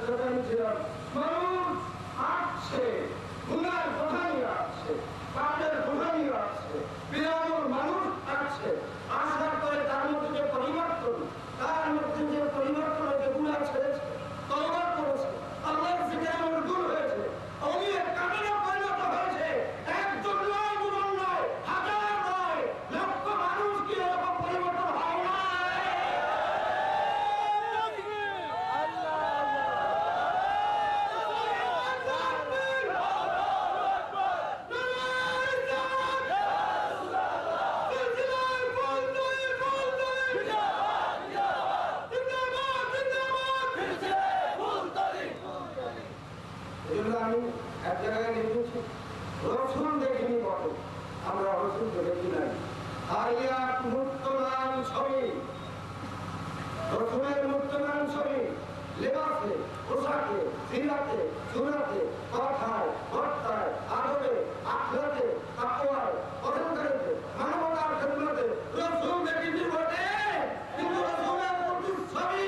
সেখানে ছিলাম, মানুষ আসছে, গুনার কথা নিয়ে আসছে, পাপের কথা নিয়ে আসছে, বিরামর মানুষ আসছে, আসার পরে তার মধ্যে যে পরিবর্তন, তার মধ্যে যে পরিবর্তন হয়েছে, গুণা ছেড়েছে, তওবা করেছে, আল্লাহর জিকিরে মশগুল হয়েছে, অলিয়ে কামিলে পরিণত হয়েছে। একজন নয়, দুজন নয়, হাজার নয়, লক্ষ মানুষ কি এরকম পরিবর্তন হয় না? আমি এক জায়গায় লিখেছি, রসুন দেখিনি কত, আমরা রসুন দেখি নাই। আলিয়াত মূর্তমান ছবি, রসুনের মূর্তমান ছবি, লেবাসে, পোশাকে, সিরাতে, সুরাতে, কথায়, বার্তায়, আদরে, আখলাতে, তাকওয়ায়, অহংকারেতে, মানবতার খেদমতে রসুল দেখেছি বটে, কিন্তু রসুলের প্রতিচ্ছবি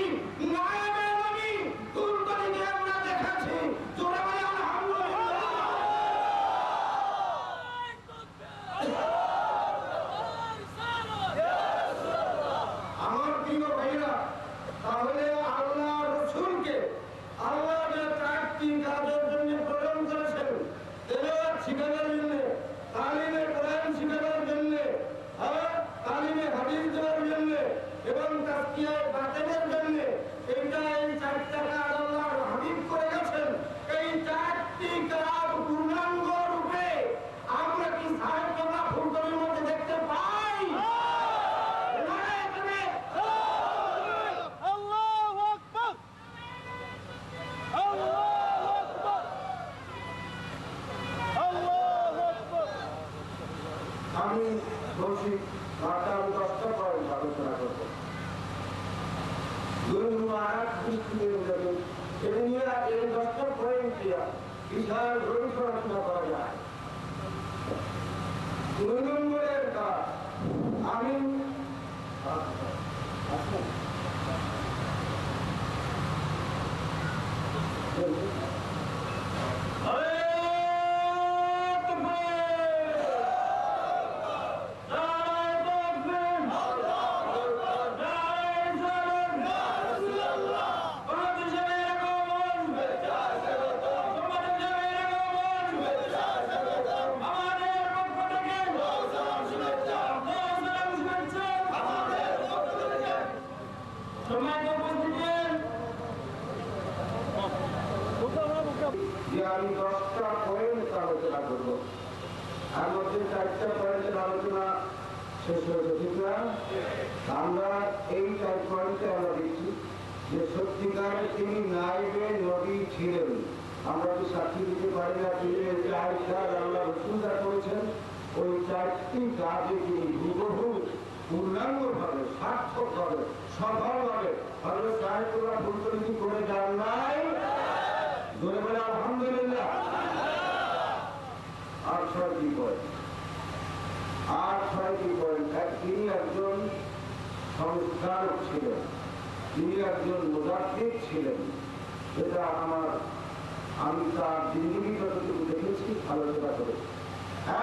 নায়েবে নবী দুলতনিকে আমরা দেখেছি। জোরে বলে আলহামদুলিল্লাহ। আমার প্রিয় ভাইরা, তাহলে আল্লাহ রসুলকে আল্লাহ যে চারটি কাজের জন্য প্রেরণ করেছেন, তেলাওয়াত শিখানোর জন্য, তালিমে কোরআন শিখানোর জন্য, তালিমে হাদিস দেওয়ার জন্য এবং তাজকিয়ায়ে বাতিনের জন্য, এইটা এই চারটা কাজ আল্লাহর হাবিব করে গেছেন। এই চারটি কাজ পূর্ণাঙ্গ রূপে আমরা কি সাহেবগঞ্জ ফুলতলির মধ্যে দেখতে পাই? আমি বলছি মাত্র 10টা পয়েন্ট আলোচনা করবো। এটা নিয়ে এই 10টা পয়েন্ট দিয়া বিশাল রবি আলোচনা করা যায়। 2 নম্বরের কাজ, আমি আমি 10টা পয়েন্ট আলোচনা করবো, আর মধ্যে 4টা পয়েন্টের আলোচনা শেষ হয়েছে, ঠিক না? আমরা এই 4 পয়েন্টে আমরা দেখছি যে সত্যিকারে তিনি নায়েবে নবী ছিলেন। আমরা কি সাক্ষী দিতে পারি না তিনি আল্লাহ রসুল যা করেছেন, ওই 4টি কাজে তিনি হুবহু পূর্ণাঙ্গভাবে, সার্থকভাবে, সফলভাবে হযরত সাহেবুল্লাহ ফুলতলি করে যান নাই? জোরে বলে আলহামদুলিল্লাহ। আর 6টি পয়েন্ট, তিনি একজন সংস্কারক ছিলেন, তিনি একজন মুজাদ্দিদ ছিলেন। এটা আমি তার জিন্দেগি যতটুকু দেখেছি আলোচনা করেছি।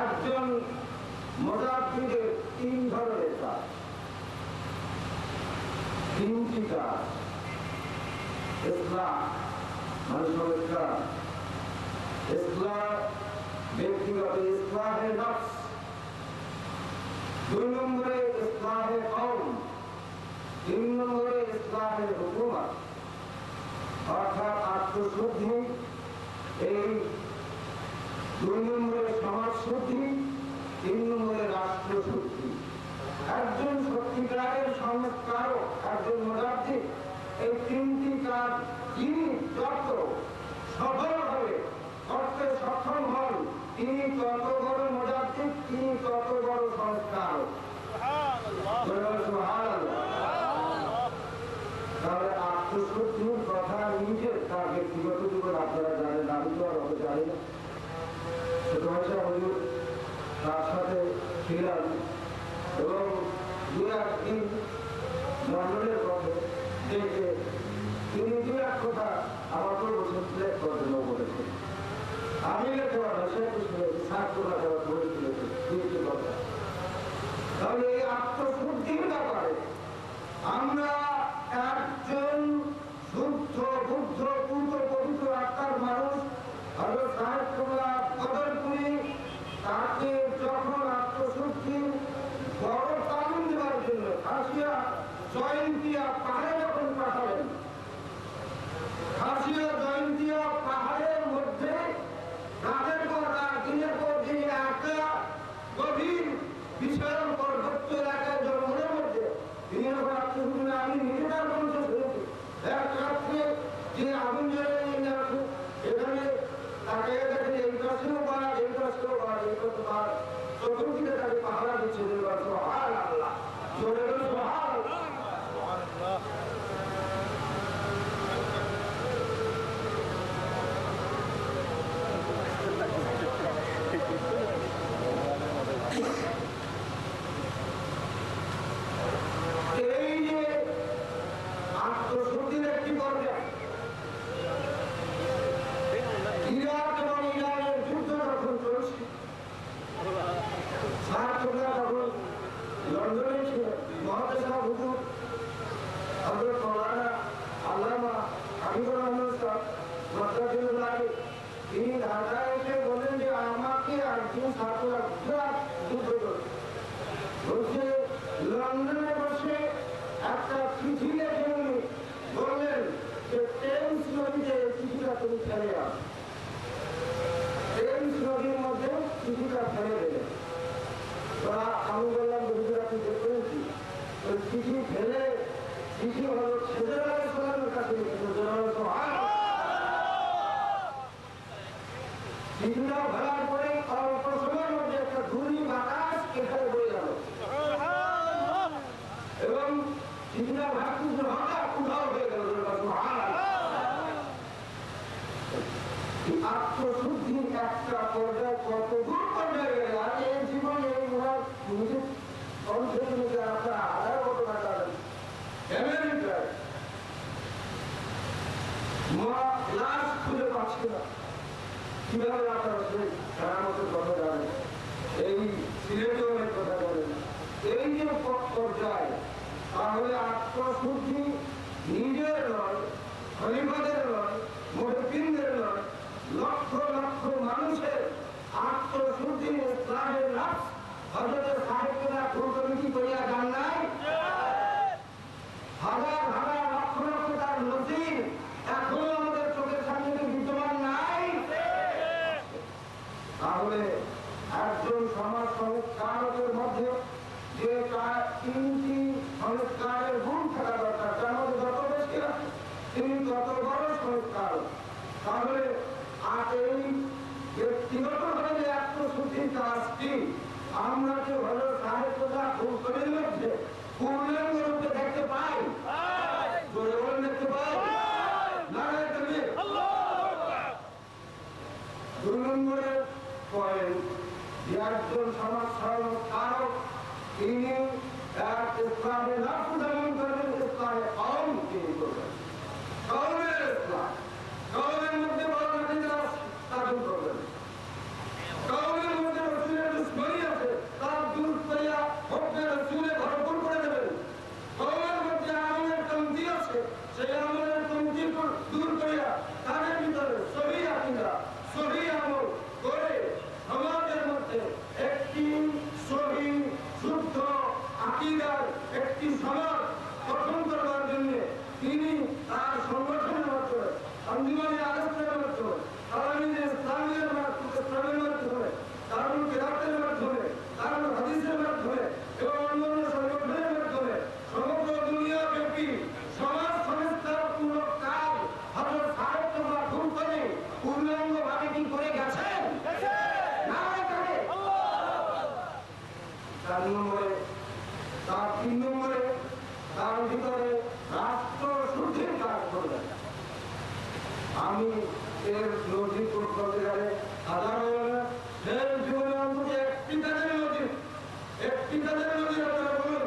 একজন মুজাদ্দিদের 3 ধরনের কাজ, 3টি কাজ। ইসলাম মানুষের ইসলাম, ব্যক্তিগত ইসলাহে নফস। 2 নম্বরে ইসলাহে কওম, 3 নম্বরে ইসলাহে হুকুমত, অর্থাৎ আত্মশুদ্ধি। এই 2 নম্বরে সমাজ শুদ্ধি, 3 নম্বরে রাষ্ট্র শুদ্ধি। একজন সত্যিকারের সংস্কারক, একজন মুজাদ্দিদ, এই 3টি কাজ যিনি যত সফলভাবে করতে সক্ষম হন, তিনি তত বড় মুজাদ্দিদ, তিনি তত বড় সংস্কারক। তাহলে আত্মশুদ্ধির কথা নিজে তার ব্যক্তিগত জীবন আপনারা জানেন, আমি তো আর অত জানি না। ছোট ভাষা হুজুর তার সাথে ছিলাম এবং 2-1 দিন মন্ডলের পথে দেখে তিনি 2-1 কথা আমাকে বসে সিলেক্ট করার জন্য বলেছে। আমি লেখা ভাষায় শুনেছি, ছাত্র লেখা বলে তুলেছে, দ্বিতীয় কথা। তাহলে এই আত্মশুদ্ধির ব্যাপারে আমরা একজন শুদ্ধ বুদ্ধ পূর্ণ পবিত্র আত্মার মানুষ হযরত সাহেবুল্লাহ বদরপুরি, তাকে যখন আত্মশুদ্ধির বড় তালিম দেওয়ার জন্য খাসিয়া জয়ন্তিয়া পাহাড়ে যখন পাঠালেন, খাসিয়া জয়ন্তিয়া পাহাড়ের মধ্যে রাতের পর রাত দিনের পর দিন একা গভীর বিশাল পর্বত্য এলাকায় জঙ্গলের মধ্যে তিনি যখন আত্মশুদ্ধি, আমি নিজের বংশ শুনেছি এক রাত্রে যে আগুন জ্বলে নিয়ে আসুন এখানে তাকে দেখে এই পাশেও বাদ, এই পাশেও বাদ, এই পাশে বাদ, চতুর্দিকে তাকে পাহারা দিচ্ছে। সুবহানাল্লাহ, জোরে বলুন সুবহানাল্লাহ। এই যে আত্মশুদ্ধির একটি পর্যায়, ইরাক এবং ইরানের যুদ্ধ যখন চলছে, ছাত্ররা তখন লন্ডনে ছিল, মহাদেশা হুজুর হযরত মাওলানা আল্লামা হাবিবুর রহমান সাহেব মাদ্রাসুল্লাহ, তিনি ঢাকায় এসে বলেন যে আমাকে একজন ছাত্ররা যুদ্ধ করে বলছে, লন্ডনে বসে একটা চিঠি লেখে উনি বললেন যে টেমস নদীতে চিঠিটা তুমি ফেলে আস। টেমস নদীর মধ্যে চিঠিটা ফেলে দেবে। আমি বললাম বন্ধুরা আপনি দেখবেন কি, ওই চিঠি ফেলে, চিঠি হলো ছেলের কাছে চিঠিটা ফেলার পরে অল্প সময়ের মধ্যে একটা ঘূর্ণি বাতাস এখানে বয়ে গেল এবং চিঠিটা ভাবছি হঠাৎ উধাও হয়ে গেল। আত্মশুদ্ধির একটা পর্যায়ে কত দূর পর্যায়ে গেলে আর এই জীবনে এই ওনার নিজের অনুশীলনীতে আপনার আধার ঘটনা কাটেন আমেরিকায় মা লাশ খুঁজে পাচ্ছি না, কিভাবে আপনারা সেই সারামতের কথা জানেন, এই সিলেটে অনেক কথা বলেন, এই যে পর্যায়ে, তাহলে আত্মশুদ্ধি নিজের নয়, খলিফাদের নয়, মুহদ্দিনদের নয়, লক্ষ লক্ষ মানুষের আত্মশুদ্ধি ইসলামের নফস হযরত সাহেবরা প্রকৃতি করিয়া গান নাই, হাজার হাজার লক্ষ লক্ষ তার নজির এখনো আমাদের চোখের সামনে বিদ্যমান নাই। তাহলে একজন সমাজ সংস্কারকের মধ্যে যে তিনটি সংস্কারের গুণ থাকা দরকার, তার মধ্যে যত বেশি তিনি তত বড় সংস্কারক। তাহলে আর এই ব্যক্তিগতভাবে যে আত্মশুদ্ধির কাজটি আমরা যে হলো সাহেবরা ফুলকলির মধ্যে পূর্ণাঙ্গ রূপে দেখতে পাই, দেখতে পাই না। 2 নম্বরের পয়েন্ট, একজন সমাজ সংস্কারক তিনি এক ইসলামে নফস দমন করবেন, ইসলামে কওম তিনি করবেন, কওমের ইসলাম, কওমের মধ্যে বড় নারীরা স্থাপন করবেন, কওমের মধ্যে রাসূলের দুশমনী আছে তার দূর করিয়া হককে রাসূলে ভরপুর করে দেবেন, কওমের মধ্যে আমলের কমতি আছে সেই আমলের কমতি দূর করিয়া তাদের ভিতরে সহিহ আকীদা, সহিহ আমল করে সমাজের মধ্যে একটি সহিহ শুদ্ধ আকীদার একটি সমাজ গঠন করবার জন্য তিনি তার সংগঠনের মাধ্যমে, আঞ্জুমানে আলোচনার মাধ্যমে, আলামিনে ইসলামের মাধ্যমে, দারুল কিরাতের মাধ্যমে, দারুল হাদিসের মাধ্যমে এবং অন্যান্য সংগঠনের মাধ্যমে সমগ্র দুনিয়াব্যাপী সমাজ সংস্কারমূলক কাজ হযরত সাহেবরা ফুলকলি পূর্ণাঙ্গভাবে কি করে গেছেন? তার 3 নম্বরে তার ভিতরে রাষ্ট্র শুদ্ধির কাজ করবেন। আমি এর নজির করতে গেলে হাজার জীবনে অন্তত একটি কাজের নজির